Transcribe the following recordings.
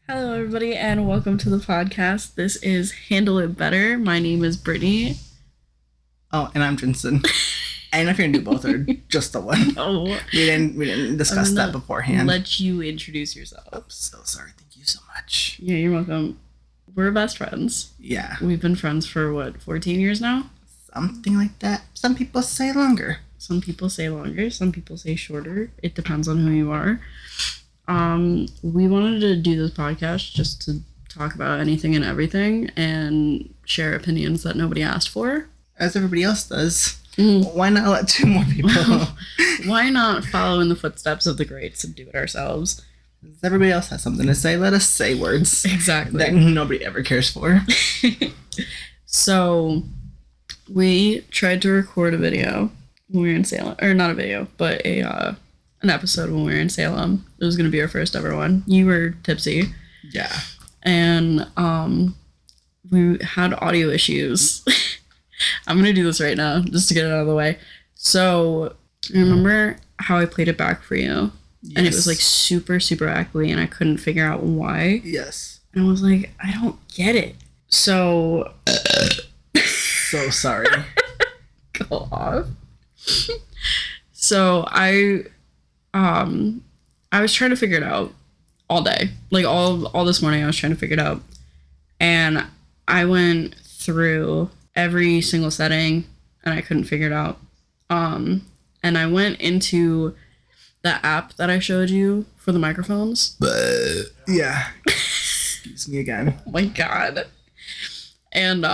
Hello, everybody, and welcome to the podcast. This is Handle It Better. My name is Brittany. Oh, and I'm Jensen. And if you're gonna do both or just the one. Oh, we didn't discuss that beforehand. Let you introduce yourself. I'm so sorry. Thank you so much. Yeah, you're welcome. We're best friends. Yeah. We've been friends for 14 years now? Something like that. Some people say longer. Some people say longer. Some people say shorter. It depends on who you are. We wanted to do this podcast just to talk about anything and everything and share opinions that nobody asked for. As everybody else does. Why not let two more people? Why not follow in the footsteps of the greats and do it ourselves? Everybody else has something to say. Let us say words. Exactly. That nobody ever cares for. So, we tried to record a video when we were in Salem. Or not a video, but an episode when we were in Salem. It was going to be our first ever one. You were tipsy. Yeah. And we had audio issues. I'm going to do this right now just to get it out of the way. So, remember how I played it back for you? Yes. And it was like super, super echoey and I couldn't figure out why. Yes. And I was like, I don't get it. So... so sorry. Go off. So I was trying to figure it out all day. Like all this morning I was trying to figure it out. And I went through every single setting and I couldn't figure it out. And I went into the app that I showed you for the microphones. Yeah. Excuse me again. Oh my god. And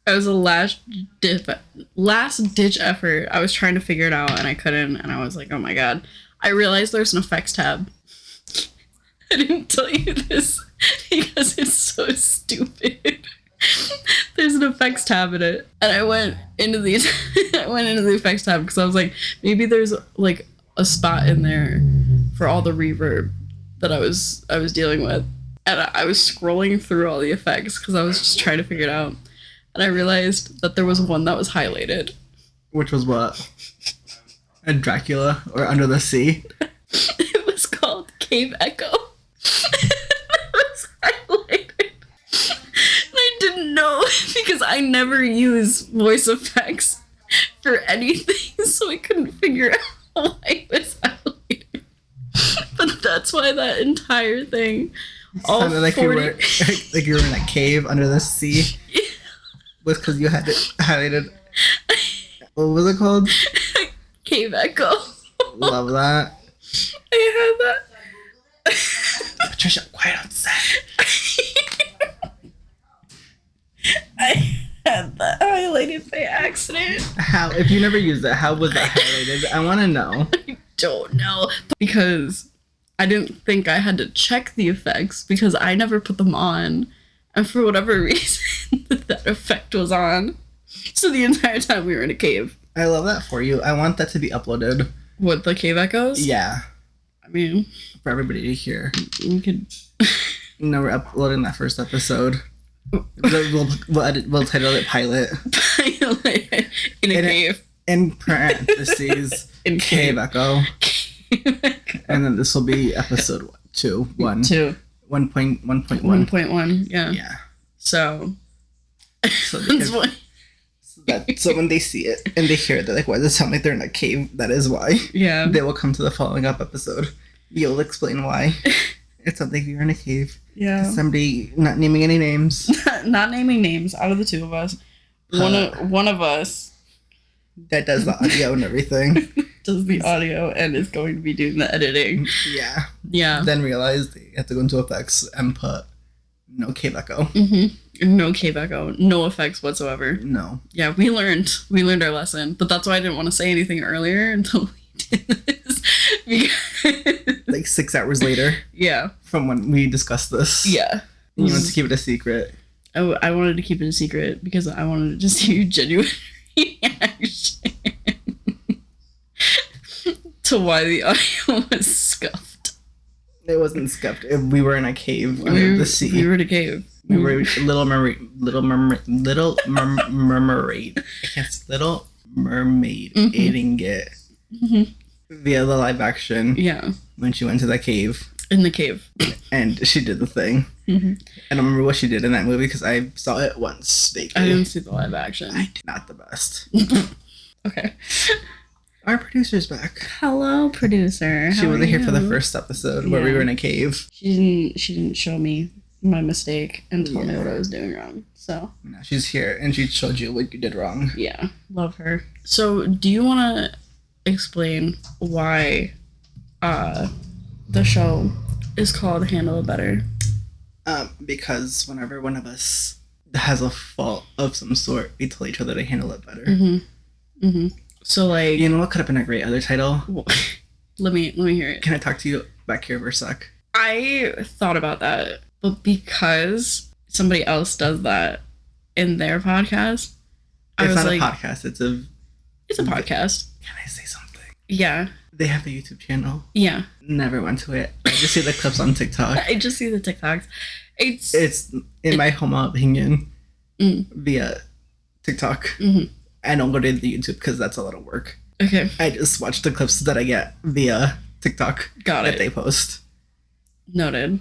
it was a last ditch effort. I was trying to figure it out and I couldn't, and I was like, oh my god. I realized there's an effects tab. I didn't tell you this because it's so stupid. There's an effects tab in it. And I went into the effects tab because I was like, maybe there's like a spot in there for all the reverb that I was dealing with. And I was scrolling through all the effects because I was just trying to figure it out. And I realized that there was one that was highlighted. Which was what? A Dracula or Under the Sea? It was called Cave Echo. It was highlighted. And I didn't know because I never use voice effects for anything, so I couldn't figure out why it was highlighted. But that's why that entire thing... all like 40... you were in a cave under the sea. Was because you had it highlighted. What was it called? Cave Echo. Love that. I had that. Patricia, quiet on set. I had that highlighted by accident. How? If you never used it, how was that highlighted? I want to know. I don't know. Because I didn't think I had to check the effects because I never put them on. And for whatever reason, that effect was on. So the entire time we were in a cave. I love that for you. I want that to be uploaded. What, the cave echoes? Yeah. I mean... for everybody to hear. We could... We're uploading that first episode. We'll title it Pilot. Pilot. In a cave. In parentheses, in Cave Echo. And then this will be episode 2. 1.1. 1.1, yeah. Yeah. So so when they see it and they hear it, they're like, why does it sound like they're in a cave? That is why. Yeah. They will come to the following up episode. You'll explain why. It's something you're in a cave. Yeah. Somebody, not naming any names. Not naming names out of the two of us. One of us that does the audio and everything. Does the audio and is going to be doing the editing. Yeah. Yeah. Then realize they have to go into effects and put no cave echo. Mm-hmm. No cave echo. No effects whatsoever. No. Yeah, we learned our lesson. But that's why I didn't want to say anything earlier until we did this. Because... like 6 hours later. Yeah. From when we discussed this. Yeah. You wanted to keep it a secret. I wanted to keep it a secret because I wanted to see your genuine reaction to why the audio was scuffed. It wasn't scuffed. We were in a cave under the sea. We were in a cave. We were Little Mermaid. I can't say Little Mermaid eating it via the live action. Yeah. When she went to that cave. In the cave. And she did the thing. Mm-hmm. I don't remember what she did in that movie because I saw it once vaguely. I didn't see the live action. I did not the best. Okay. Our producer's back. Hello, producer. She wasn't here for the first episode where we were in a cave. She didn't show me my mistake and tell me what I was doing wrong. So now she's here and she showed you what you did wrong. Yeah, love her. So do you want to explain why the show is called Handle It Better? Because whenever one of us has a fault of some sort, we tell each other to handle it better. Mm-hmm. Mm-hmm. So, like... You know what could have been a great other title? Let me hear it. Can I talk to you back here for a sec? I thought about that, but because somebody else does that in their podcast, It's not a podcast, it's a podcast. Can I say something? Yeah. They have a YouTube channel. Yeah. Never went to it. I just see the clips on TikTok. I just see the TikToks. It's in my humble opinion, via TikTok. Mm-hmm. I don't go to the YouTube because that's a lot of work. Okay. I just watch the clips that I get via TikTok. Got it. That they post. Noted.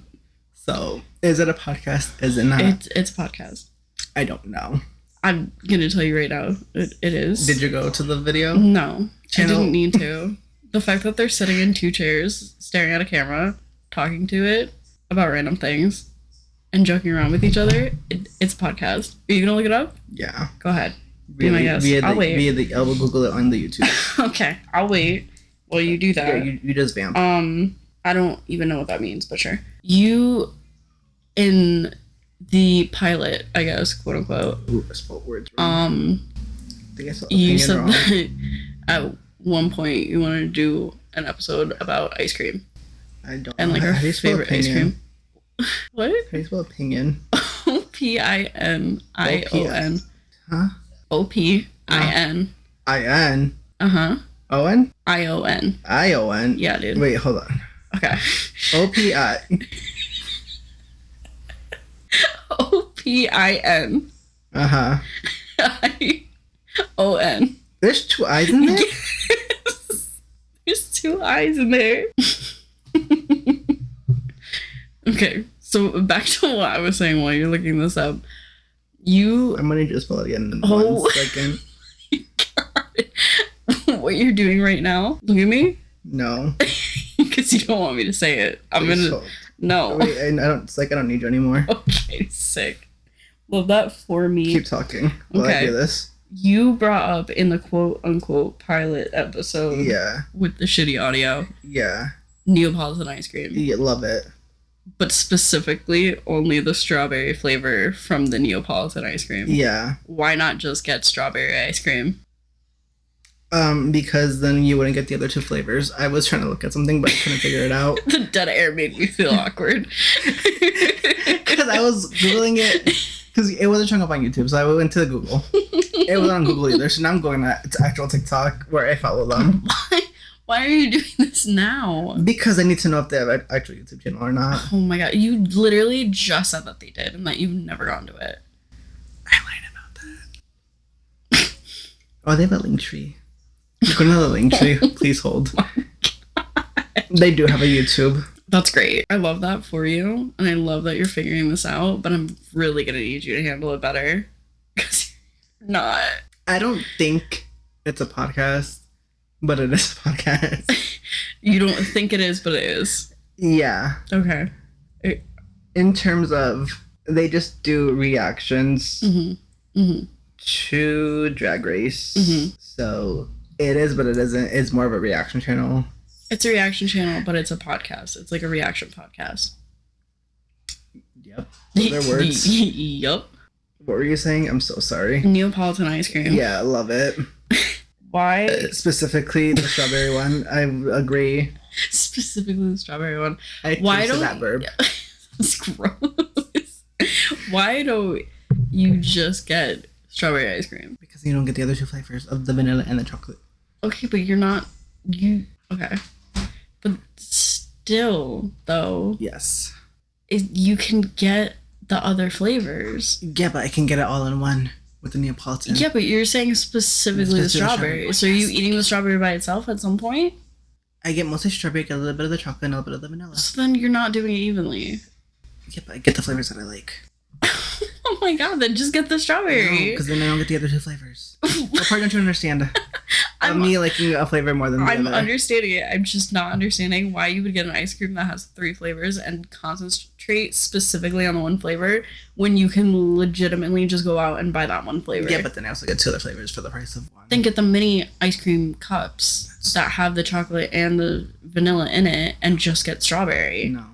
So, is it a podcast? Is it not? It's a podcast. I don't know. I'm gonna tell you right now. It is. Did you go to the video? No. Channel? I didn't need to. The fact that they're sitting in two chairs, staring at a camera, talking to it about random things, and joking around with each other, it's a podcast. Are you gonna look it up? Yeah. Go ahead. Be my guest. I'll wait. I will Google it on the YouTube. Okay, I'll wait while you do that. Yeah, you just vamp. I don't even know what that means, but sure. You, in the pilot, I guess, quote unquote. Ooh, I spelled words wrong. You said wrong. That at one point you wanted to do an episode about ice cream. I don't. And like our favorite ice cream. What? How do you spell opinion? Opinion. Huh? Opin. In. Uh-huh. Owen? ION. ION? Yeah, dude. Wait, hold on. Okay. OPI. OPIN. Uh-huh. ION. There's two I's in there? Yes. There's two I's in there. Okay, so back to what I was saying while you're looking this up. I'm gonna just spell it again in 1 second. God. What you're doing right now? Look at me. No. Because you don't want me to say it. No. Wait, I don't need you anymore. Okay, sick. Love that for me. Keep talking while I do this. You brought up in the quote unquote pilot episode. Yeah. With the shitty audio. Yeah. Neapolitan ice cream. Yeah, love it. But specifically only the strawberry flavor from the Neapolitan ice cream. Yeah. Why not just get strawberry ice cream? Because then you wouldn't get the other two flavors. I was trying to look at something, but I couldn't figure it out. The dead air made me feel awkward. Because I was Googling it, because it wasn't showing up on YouTube, so I went to Google. It wasn't on Google either, so now I'm going to actual TikTok, where I follow them. Why are you doing this now? Because I need to know if they have an actual YouTube channel or not. Oh my god, you literally just said that they did, and that you've never gone to it. I lied about that. Oh, they have a link tree. Go to the link tree. Please hold. They do have a YouTube. That's great. I love that for you, and I love that you're figuring this out, but I'm really going to need you to handle it better. Because you're not. I don't think it's a podcast, but it is a podcast. You don't think it is, but it is. Yeah. Okay. In terms of, they just do reactions to Drag Race. Mm-hmm. So it is, but it isn't. It's more of a reaction channel. It's a reaction channel, but it's a podcast. It's like a reaction podcast. Yep. Those are words. Yep. What were you saying? I'm so sorry. Neapolitan ice cream. Yeah, I love it. Why? Specifically the strawberry one. I agree. Specifically the strawberry one. Why don't that verb? That's gross. Why don't you just get strawberry ice cream? Because you don't get the other two flavors of the vanilla and the chocolate. Okay, but okay. But still, though. Yes. You can get the other flavors. Yeah, but I can get it all in one with the Neapolitan. Yeah, but you're saying specifically the strawberry. So are you eating the strawberry by itself at some point? I get mostly strawberry, get a little bit of the chocolate, and a little bit of the vanilla. So then you're not doing it evenly. Yeah, but I get the flavors that I like. Oh my god, then just get the strawberry. Because then I don't get the other 2 flavors. What part don't you understand? Me liking a flavor more than the I'm other. understanding it. I'm just not understanding why you would get an ice cream that has 3 flavors and concentrate specifically on the one flavor when you can legitimately just go out and buy that one flavor. Yeah, but then I also get 2 other flavors for the price of one. Then get the mini ice cream cups that have the chocolate and the vanilla in it and just get strawberry. No.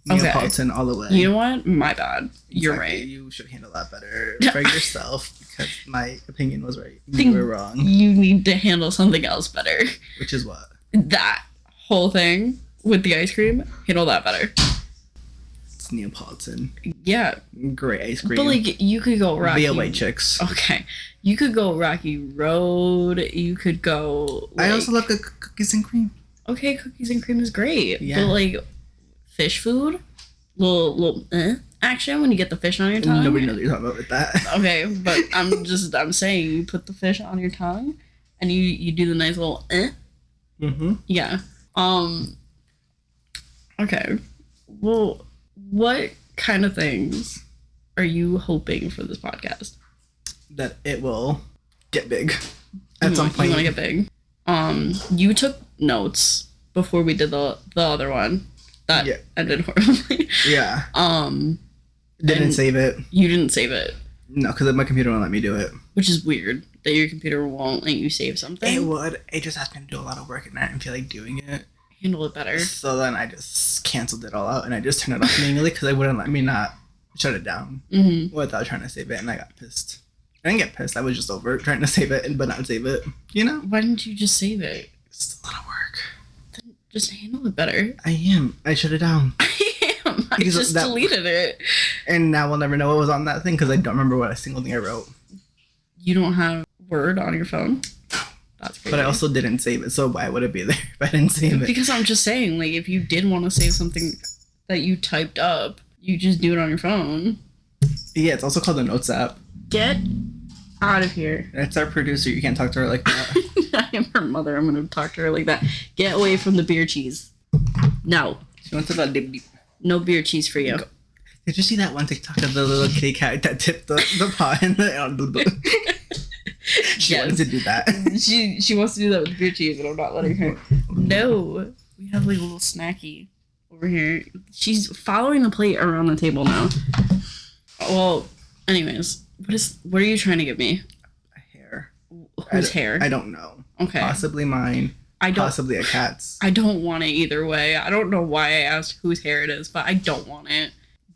Okay. Neapolitan all the way. You know what? My bad. You're Exactly. right. You should handle that better for yourself because my opinion was right. You were wrong. You need to handle something else better. Which is what? That whole thing with the ice cream, handle that better. It's Neapolitan. Yeah. Great ice cream. But like you could go Rocky. Via White Chicks. Okay. You could go Rocky Road. You could go I also love cookies and cream. Okay, cookies and cream is great. Yeah. But like fish food, little action when you get the fish on your tongue. Nobody knows what you're talking about with that. Okay, but I'm saying you put the fish on your tongue and you do the nice little Mm-hmm. Yeah. Okay. Well, what kind of things are you hoping for this podcast? That it will get big at some point. You want to get big. You took notes before we did the other one that ended horribly. Yeah. Didn't and save it. You didn't save it. No, because my computer won't let me do it. Which is weird that your computer won't let you save something. It would. It just asked me to do a lot of work and I didn't feel like doing it. Handle it better. So then I just canceled it all out and I just turned it off manually because I wouldn't let me not shut it down without trying to save it, and I got pissed. I didn't get pissed. I was just over trying to save it but not save it. You know? Why didn't you just save it? It's a lot of work. Then just handle it better. I am. I shut it down. I am. I Because just deleted it. And now we'll never know what was on that thing because I don't remember what a single thing I wrote. You don't have Word on your phone? That's crazy. But I also didn't save it, so why would it be there if I didn't save it? Because I'm just saying, like, if you did want to save something that you typed up, you just do it on your phone. Yeah, it's also called the Notes app. Get out of here. It's our producer. You can't talk to her like that. I am her mother. I'm going to talk to her like that. Get away from the beer cheese. No. She wants to go deep deep. No beer cheese for you. Did you see that one TikTok of the little kitty cat that tipped the pot in the... She wanted to do that. She wants to do that with beer cheese, and I'm not letting her. No. We have like a little snacky over here. She's following the plate around the table now. Well, anyways, what are you trying to give me? A hair. Whose hair? I don't know. Okay. Possibly mine. Possibly a cat's. I don't want it either way. I don't know why I asked whose hair it is, but I don't want it.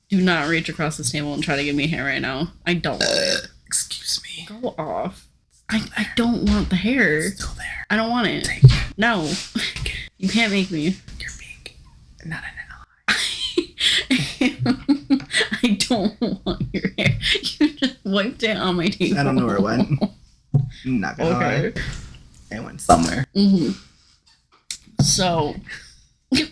Do not reach across this table and try to give me hair right now. I don't want it. Excuse me. Go off. I don't want the hair. It's still there. I don't want it. Take it. No. You can't make me. You're being not an ally. I don't want your hair. You just wiped it on my table. I don't know where it went. Not gonna lie. It went somewhere. Mm-hmm. So. Yeah,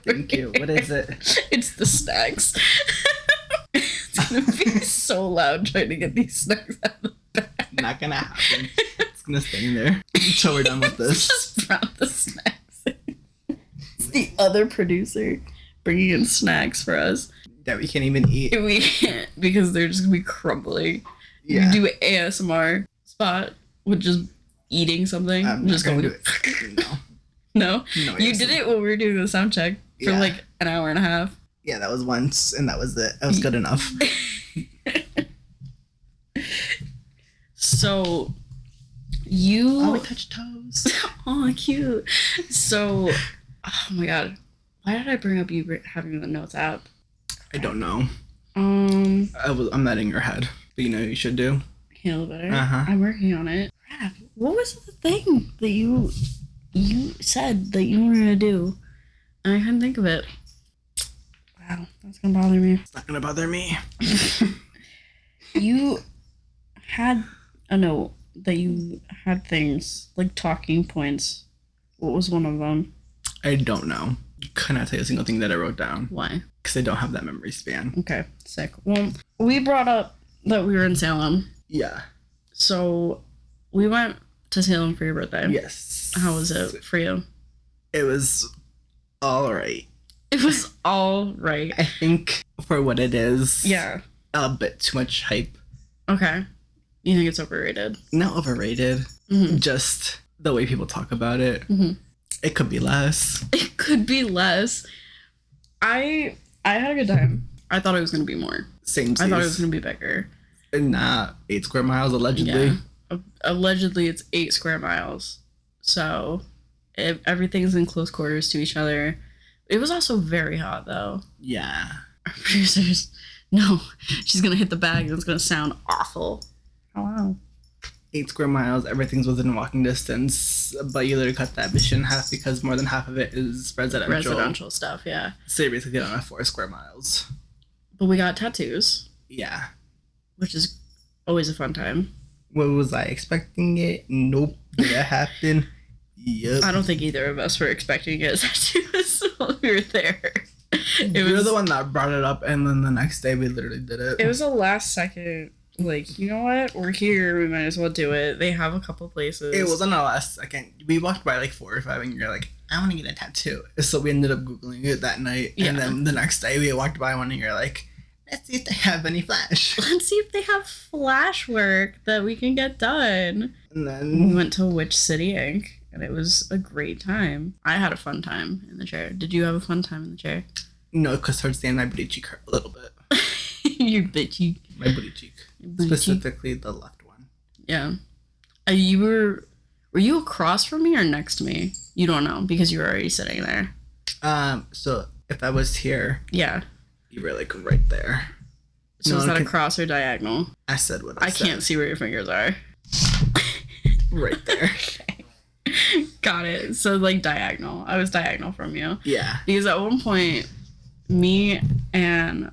thank you. What is it? It's the snacks. It's gonna be so loud trying to get these snacks out of the bag. Not gonna happen. It's gonna stay in there until we're done with this. Just brought the snacks. It's the other producer bringing in snacks for us. That we can't even eat. We can't because they're just gonna be crumbling. Yeah. You do an ASMR spot with just eating something. I'm just not going gonna do it. No. No? No, You ASMR. did it when we were doing the sound check for Yeah. like an hour and a half. Yeah, that was once, and that was it. That was good enough. So you Oh, we touched toes. oh cute. So oh my god. Why did I bring up you having the notes app? I don't know. I'm not in your head, but you know what you should do. handle better. Uh-huh. I'm working on it. Crap. What was the thing that you said that you were gonna do? And I couldn't think of it. Wow, that's gonna bother me. It's not gonna bother me. You had a note that you had things like talking points. What was one of them? I don't know. Cannot tell you a single thing that I wrote down Why? because I don't have that memory span. Okay, sick. Well, we brought up that we were in Salem. Yeah. So we went to Salem for your birthday. Yes. How was it for you? It was all right. It was all right. I think for what it is, Yeah. a bit too much hype. Okay. You think it's overrated? Not overrated. Mm-hmm. Just the way people talk about it. Mm-hmm. It could be less. It could be less. I had a good time. I thought it was going to be more. Same. I thought it was going to be bigger. Not 8 square miles, allegedly. Yeah. Allegedly, it's 8 square miles. So everything's in close quarters to each other. It was also very hot, though. Yeah. Our producers, no, she's going to hit the bag and it's going to sound awful. Oh, wow. 8 square miles, everything's within walking distance, but you literally cut that mission in half because more than half of it is residential stuff, yeah. So you basically get on 4 square miles. But we got tattoos. Yeah. Which is always a fun time. What was I expecting it? Nope. Did that happen? Yep. I don't think either of us were expecting it tattoos while we were there. You're the one that brought it up, and then the next day we literally did it. It was a last second, like, you know what? We're here. We might as well do it. They have a couple places. It wasn't a last second. We walked by like 4 or 5, and you're like, I want to get a tattoo. So we ended up Googling it that night. Yeah. And then the next day we walked by one, and you're like, let's see if they have any flash. Let's see if they have flash work that we can get done. And then we went to Witch City Inc. And it was a great time. I had a fun time in the chair. Did you have a fun time in the chair? No, because towards the end my booty cheek hurt a little bit. Your booty cheek. My booty cheek. Specifically the left one. Yeah. Were you across from me or next to me? You don't know because you were already sitting there. So if I was here, yeah, you were like right there. So is that across or diagonal? I said what I said. I can't see where your fingers are. Right there. Okay. Got it. So like diagonal. I was diagonal from you. Yeah. Because at one point, me and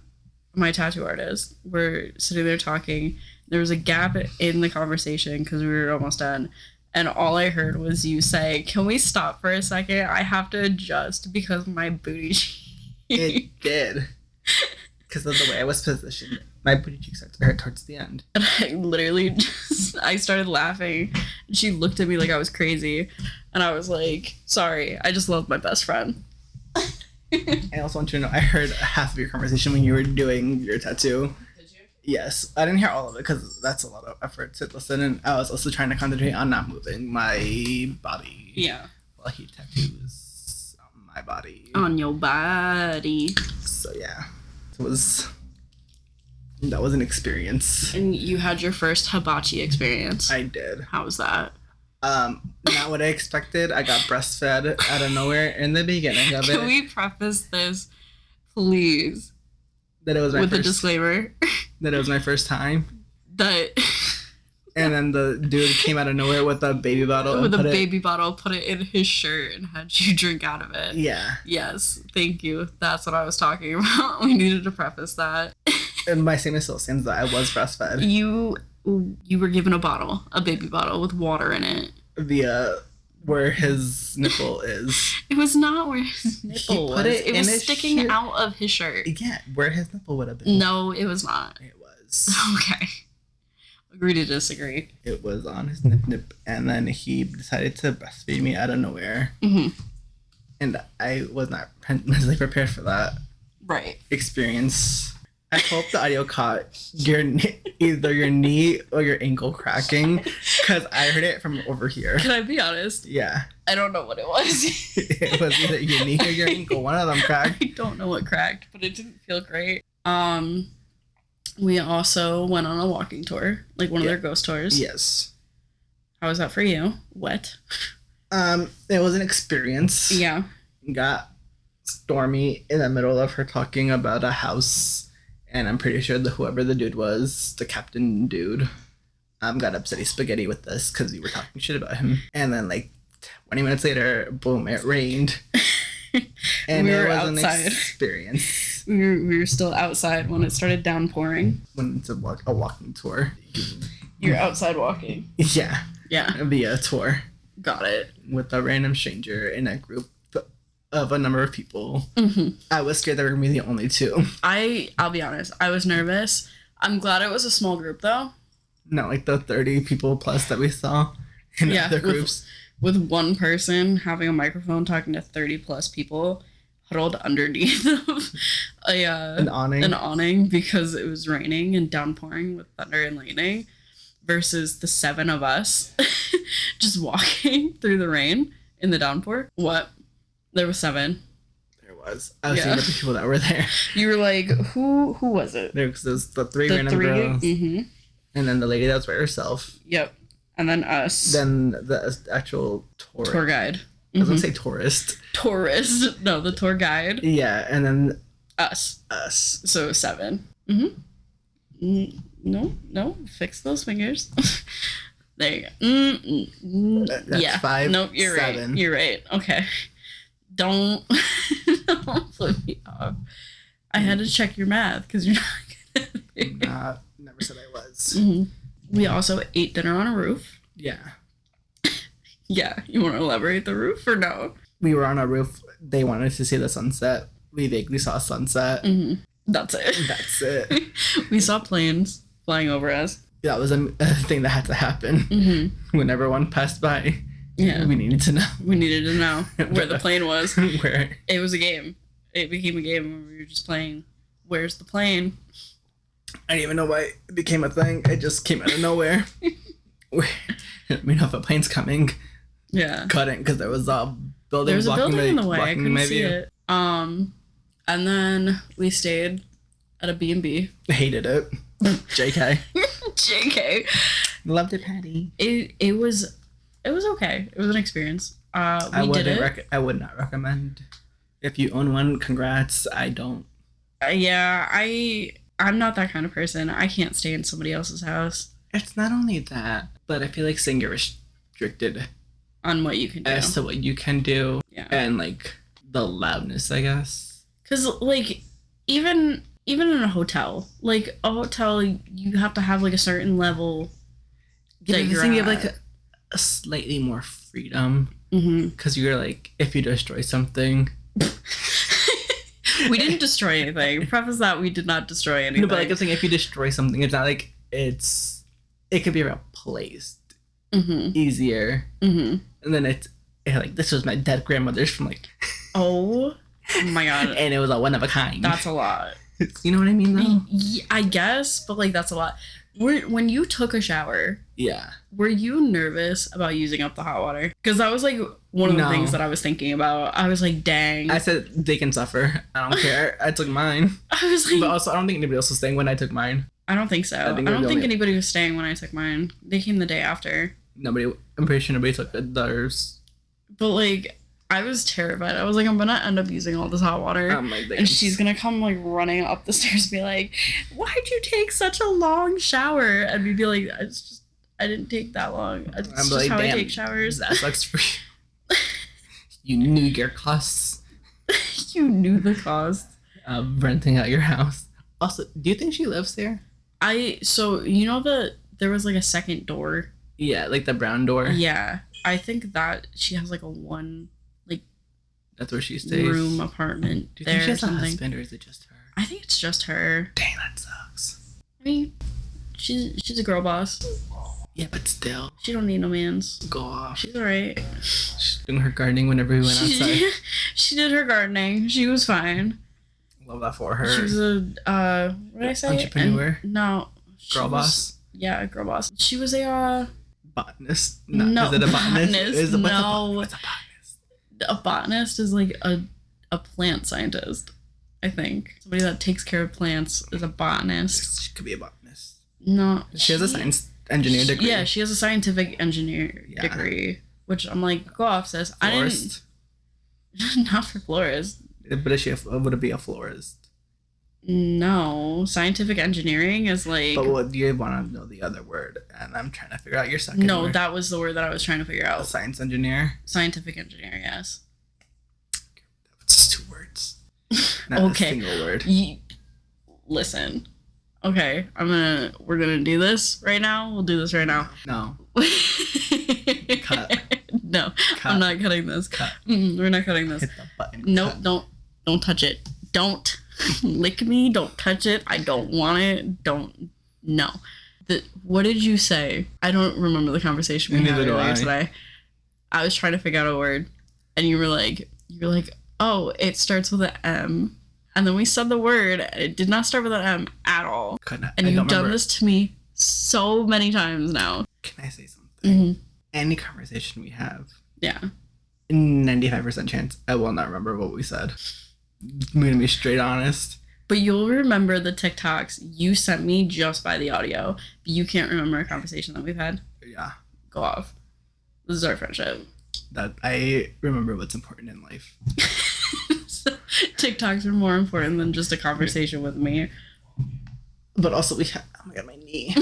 my tattoo artist were sitting there talking. There was a gap in the conversation because we were almost done. And all I heard was you say, "Can we stop for a second? I have to adjust because my booty." It did. Because of the way I was positioned. My booty cheeks started to hurt towards the end. And I literally I started laughing. She looked at me like I was crazy. And I was like, sorry, I just love my best friend. I also want you to know, I heard half of your conversation when you were doing your tattoo. Did you? Yes. I didn't hear all of it because that's a lot of effort to listen. And I was also trying to concentrate on not moving my body. Yeah. While he tattoos on my body. On your body. So yeah. That was an experience. And you had your first hibachi experience. I did. How was that? Not what I expected. I got breastfed out of nowhere in the beginning of it. Can we preface this, please? That it was my with first, a disclaimer. That it was my first time. That. And then the dude came out of nowhere with a baby bottle. With a baby bottle, put it in his shirt and had you drink out of it. Yeah. Yes, thank you. That's what I was talking about. We needed to preface that. And my statement still stands that I was breastfed. You were given a baby bottle with water in it. Where his nipple is. It was not where his nipple was. It was sticking out of his shirt. Yeah, where his nipple would have been. No, it was not. It was. Okay. Agree to disagree. It was on his nip, and then he decided to breastfeed me out of nowhere. Mm-hmm. And I was not mentally prepared for that. Right. Experience. I hope the audio caught either your knee or your ankle cracking, because I heard it from over here. Can I be honest? Yeah. I don't know what it was. It was either your knee or your ankle. One of them cracked. I don't know what cracked, but it didn't feel great. We also went on a walking tour, like one of their ghost tours. Yes. How was that for you? Wet? It was an experience. Yeah. Got stormy in the middle of her talking about a house, and I'm pretty sure whoever the dude was, the captain dude, got upsetty spaghetti with us because we were talking shit about him. And then like 20 minutes later, boom, it rained. And we were it was outside. an experience. We were still outside when it started downpouring. When it's a walking tour. You're outside walking. Yeah. Yeah. It'd be a tour. Got it. With a random stranger in a group of a number of people. Mm-hmm. I was scared that we were going to be the only two. I'll be honest. I was nervous. I'm glad it was a small group though. Not like the 30 people plus that we saw. in Yeah, other groups. With one person having a microphone talking to 30 plus people huddled underneath of An awning. an awning because it was raining and downpouring with thunder and lightning, versus the 7 of us just walking through the rain in the downpour. What? There was 7. There was. I was seeing the people that were there. You were like, who was it? There was the 3 random girls. Mm-hmm. And then the lady that was by herself. Yep. And then us. Then the actual tour guide. I was gonna say tourist. Tourist. No, the tour guide. Yeah, and then us. So 7. Mm-hmm. No. Fix those fingers. There you go. That's 5. Nope, you're 7. right. You're right. Okay. Don't flip me off. I had to check your math because you're not good. Never said I was. Mm-hmm. We also ate dinner on a roof. Yeah. Yeah. You want to elaborate the roof or no? We were on a roof. They wanted to see the sunset. We vaguely saw sunset. Mm-hmm. That's it. That's it. We saw planes flying over us. That was a thing that had to happen. Mm-hmm. When everyone passed by. Yeah. We needed to know. We needed to know where the plane was. Where? It was a game. It became a game where we were just playing, where's the plane? I didn't even know why it became a thing. It just came out of nowhere. We know if a plane's coming. Yeah. Couldn't, because there was a building. There was a building in the way. I blocking couldn't my see view. it. And then we stayed at a B&B. Hated it. JK. JK. Loved it, Patty. It was okay. It was an experience. We did it. I would not recommend. If you own one, congrats. I don't. Yeah, I'm not that kind of person. I can't stay in somebody else's house. It's not only that, but I feel like saying you're restricted On what you can do. as to what you can do. Yeah. And like the loudness, I guess. Because like even in a hotel, like a hotel, you have to have like a certain level. Yeah, that you you're have at. like a slightly more freedom. Mm-hmm. Because you're like, if you destroy something. We didn't destroy anything. Preface that we did not destroy anything. No, but like I'm saying, if you destroy something, it's not like it could be replaced easier. Mm-hmm. And then it's like, this was my dead grandmother's from like. Oh my god. And it was a one of a kind. That's a lot. You know what I mean, though? Yeah, I guess, but like that's a lot. When you took a shower, yeah, were you nervous about using up the hot water? Because that was like one of the things that I was thinking about. I was like, dang. I said they can suffer. I don't care. I took mine. I was like, but also I don't think anybody else was staying when I took mine. I don't think so. I don't think anybody was staying when I took mine. They came the day after. Nobody. I'm pretty sure nobody took theirs. But like, I was terrified. I was like, I'm gonna end up using all this hot water, and she's gonna come like running up the stairs, and be like, "Why'd you take such a long shower?" And we'd be like, I didn't take that long. It's just like, how I take showers." That sucks for you. You knew your costs. You knew the cost of renting out your house. Also, do you think she lives there? So you know that there was like a second door. Yeah, like the brown door. Yeah, I think that she has like a one. That's where she stays. Room apartment. Do you think she has a husband or is it just her? I think it's just her. Dang, that sucks. I mean, she's a girl boss. Yeah, but still. She don't need no mans. Go off. She's alright. She's doing her gardening whenever we went outside. She did her gardening. She was fine. Love that for her. She was a what did I say? Entrepreneur? No. Girl boss? Yeah, girl boss. She was a botanist. No, is it a botanist? What's a botanist? A botanist is like a plant scientist, I think. Somebody that takes care of plants is a botanist. She could be a botanist. No. She has a science engineer degree. Yeah, she has a scientific engineer degree. Which I'm like, go off, sis. Florist? I didn't. Not for florist. But would it be a florist? No. Scientific engineering is like. But what do you want to know the other word? And I'm trying to figure out your second No, word. that was the word that I was trying to figure out. A science engineer? Scientific engineer, yes. It's just 2 words. Not okay. a single word. Listen. Okay, we're gonna do this right now. We'll do this right now. No. Cut. No, Cut. I'm not cutting this. Cut. We're not cutting this. Hit the button. Nope, Cut. don't touch it. Don't lick me. Don't touch it. I don't want it. No. What did you say? I don't remember the conversation we had Neither do earlier I. today. I was trying to figure out a word, and you were like, oh, it starts with an M. And then we said the word, and it did not start with an M at all. And you've done this to me so many times now. Can I say something? Any conversation we have, Yeah. 95% chance I will not remember what we said. I'm gonna be straight honest. But you'll remember the TikToks you sent me just by the audio. But you can't remember a conversation that we've had. Yeah. Go off. This is our friendship. That I remember what's important in life. So, TikToks are more important than just a conversation with me. But also we have, oh my god, my knee.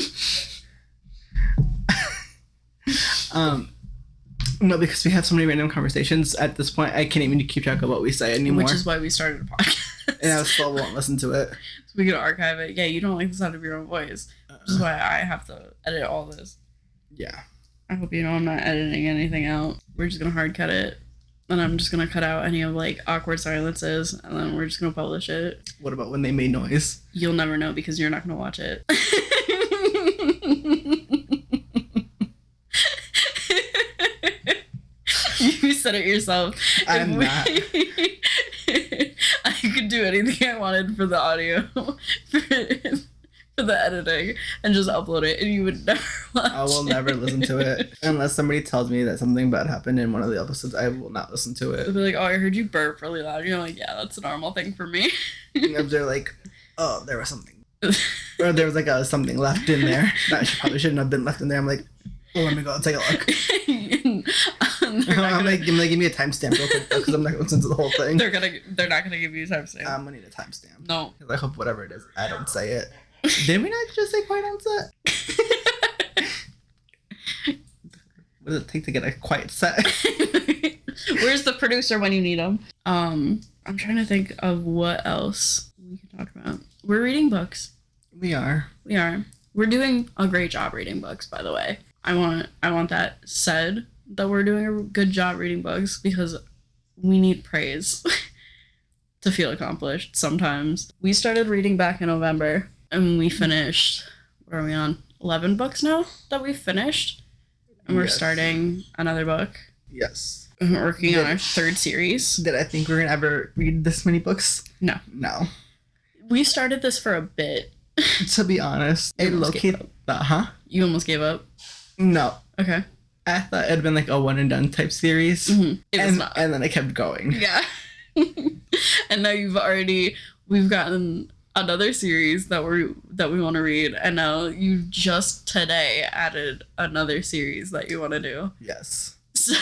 No, because we have so many random conversations at this point, I can't even keep track of what we say anymore. Which is why we started a podcast. And I still won't listen to it. So we can archive it. Yeah, you don't like the sound of your own voice. Which is why I have to edit all this. Yeah. I hope you know I'm not editing anything out. We're just gonna hard cut it. And I'm just gonna cut out any of like awkward silences, and then we're just gonna publish it. What about when they made noise? You'll never know because you're not gonna watch it. You said it yourself. I'm not. I could do anything I wanted for the audio, for the editing, and just upload it, and you would never watch I will never listen to it. Unless somebody tells me that something bad happened in one of the episodes, I will not listen to it. They'll be like, oh, I heard you burp really loud. And you're like, yeah, that's a normal thing for me. And if they're like, oh, there was something. Or there was like something left in there that probably shouldn't have been left in there. I'm like, well, let me go take a look. I'm like, give me a timestamp real quick because I'm not gonna listen to the whole thing. They're not gonna give you a timestamp. I'm gonna need a timestamp. No. Because I hope whatever it is, I don't say it. Did we not just say quiet on set? What does it take to get a quiet set? Where's the producer when you need him? I'm trying to think of what else we can talk about. We're reading books. We are. We're doing a great job reading books, by the way. I want that said that we're doing a good job reading books because we need praise to feel accomplished sometimes. We started reading back in November and we finished, what are we on? 11 books now that we've finished. And we're starting another book. Yes. And we're working on our third series. Did I think we're gonna ever read this many books? No. We started this for a bit. To be honest, I low-key thought, You almost gave up? No. Okay. I thought it'd been like a one and done type series. Mm-hmm. It was not. And then I kept going. Yeah. And now we've gotten another series that we want to read, and now you just today added another series that you want to do. Yes. So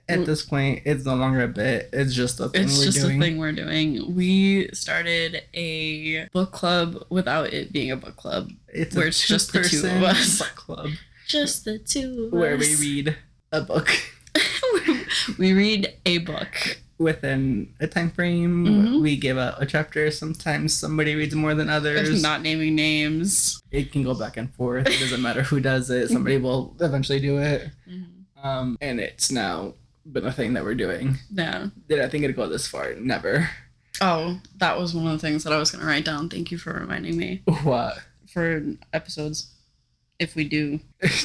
at this point, it's no longer a bit. It's just a thing it's just a thing we're doing. We started a book club without it being a book club. Where it's just the two of us. Book club. Just the two of us. Where we read a book. We read a book. Within a time frame. Mm-hmm. We give out a chapter. Sometimes somebody reads more than others. Not naming names. It can go back and forth. It doesn't matter who does it. Somebody will eventually do it. Mm-hmm. And it's now been a thing that we're doing. Yeah. Did I think it'd go this far? Never. Oh, that was one of the things that I was going to write down. Thank you for reminding me. What? For episodes. If we do.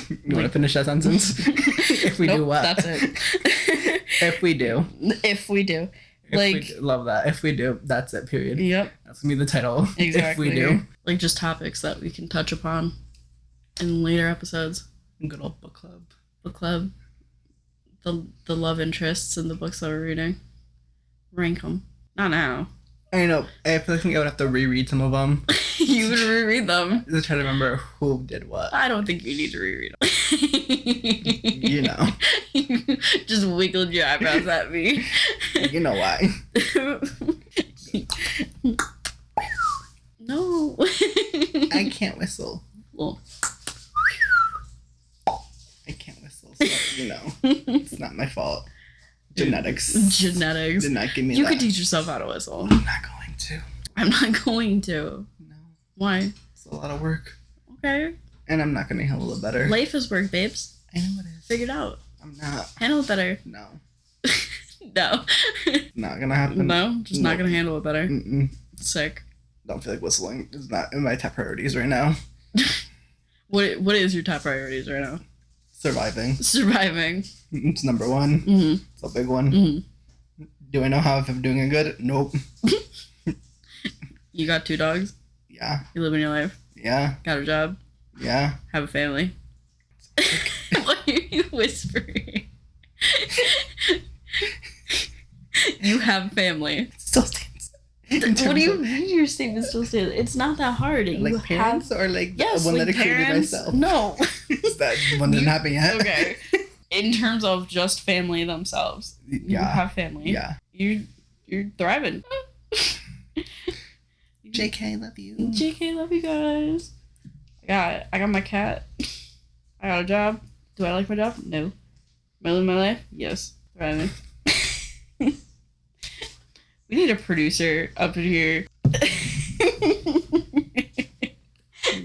You want to finish that sentence? If we do what? That's it. If we do. If we do. Love that. If we do, that's it, period. Yep. That's going to be the title. Exactly. If we do. Like just topics that we can touch upon in later episodes. Good old book club. Book club. The love interests in the books that we're reading. Rank them. Not now. I know. I feel like I would have to reread some of them. You would reread them. Just try to remember who did what. I don't think you need to reread them. You know. You just wiggled your eyebrows at me. You know why. No. I can't whistle. Well. I can't whistle, so you know. It's not my fault. Genetics did not give me You that. could teach yourself how to whistle. I'm not going to. I'm not going to. No. Why? It's a lot of work. Okay. And I'm not going to handle it better. Life is work, babes. I know it is. Figure it out. I'm not. Handle it better. No. No. Not going to happen. No? Just not going to handle it better. Mm-mm. Sick. don't feel like whistling. It's not in my top priorities right now. What is your top priorities right now? Surviving. Surviving. It's number one. Mm-hmm. It's a big one. Mm-hmm. Do I know how if I'm doing it good? Nope. You got 2 dogs? Yeah. You living your life? Yeah. Got a job? Yeah. Have a family? Why are you whispering? You have a family. It still stands. What do you mean your statement still stands? It's not that hard. Like You parents have... or like Yes, the one like that I created parents. myself? No. Is that one that didn't happen yet? Okay. In terms of just family themselves. You Yeah. have family. Yeah. You're thriving. JK, love you. JK, love you guys. I got my cat. I got a job. Do I like my job? No. Am I living my life? Yes. Thriving. We need a producer up in here.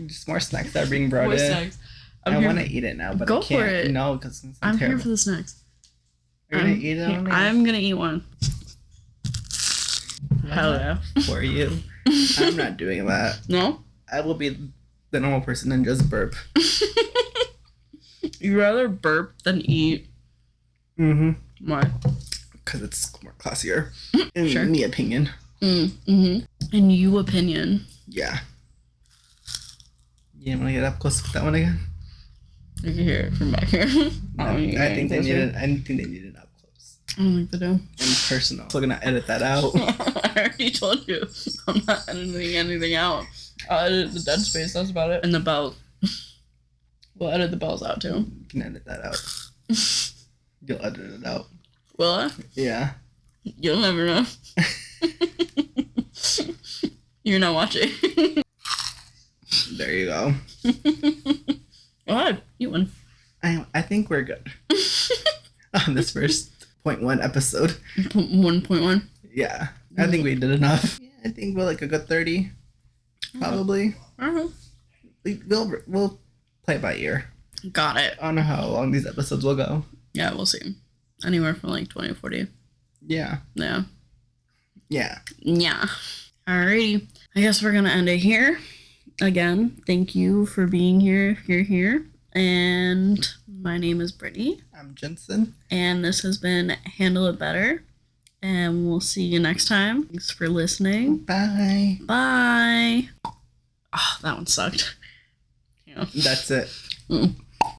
Just more snacks that are being brought More in. snacks. I want to eat it now, but Go I can't. for it. No, because it's I'm terrible. here for the snacks. Are you gonna eat it? On I'm gonna eat one. Hell yeah. For you. I'm not doing that. No? I will be the normal person and just burp. You'd rather burp than eat. Mm-hmm. Why? Because it's more classier. In Sure. my opinion. Mm-hmm. In you opinion. Yeah. You want to get up close with that one again? You can hear it from back here. I think they need it. I think they need it up close I don't think they do. and personal. So we're gonna edit that out. I already told you. I'm not editing anything out. I'll edit the dead space, that's about it. And the bell. We'll edit the bells out too. You can edit that out. You'll edit it out. Will I? Yeah. You'll never know. You're not watching. There you go. Go ahead. You win. I think we're good on this first 0.1 episode. 1.1. Yeah, I think we did enough. Yeah, I think we're like a good 30, probably. We'll play it by ear. Got it. I don't know how long these episodes will go. Yeah, we'll see. Anywhere from like 20 to 40. Yeah. Yeah. Yeah. Yeah. Alrighty. I guess we're gonna end it here. Again, thank you for being here if you're here. And my name is Brittany. I'm Jensen. And this has been Handle It Better. And we'll see you next time. Thanks for listening. Bye. Bye. Oh, that one sucked. Yeah. That's it. Mm.